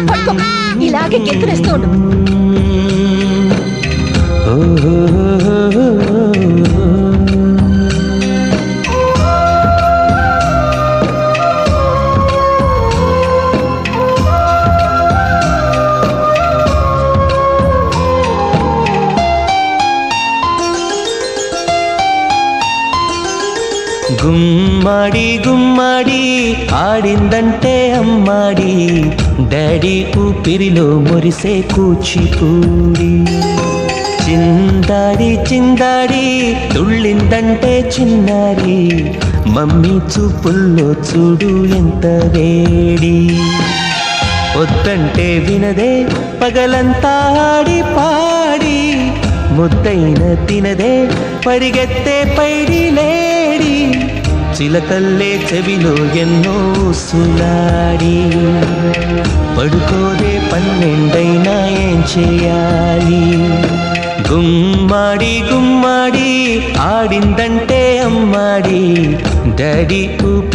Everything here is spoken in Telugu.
పడుకో ఇలాగే గెంతులేస్తూ ఉండు. గుమ్మడి గుమ్మడి ఆడిందంటే అమ్మాడి, డాడీ ఊపిరిలో మురిసే కూచిపూడి. చిందాడి చిందాడి తుళ్ళిందంటే చిన్నారి, మమ్మీ చూపుల్లో చూడు ఎంత వేడి. వద్దంటే వినదే పగలంతా ఆడి పాడి, ముద్దైన తినదే పరిగెత్తే పైడి లేడి. చిలకల్లే చెవిలో ఎన్నో సులాడి, పడుకోదే పన్నెండైనా ఏం చేయాలి. గుమ్మాడి గుమ్మాడి ఆడిందంటే అమ్మాడి, డాడీ ఊపి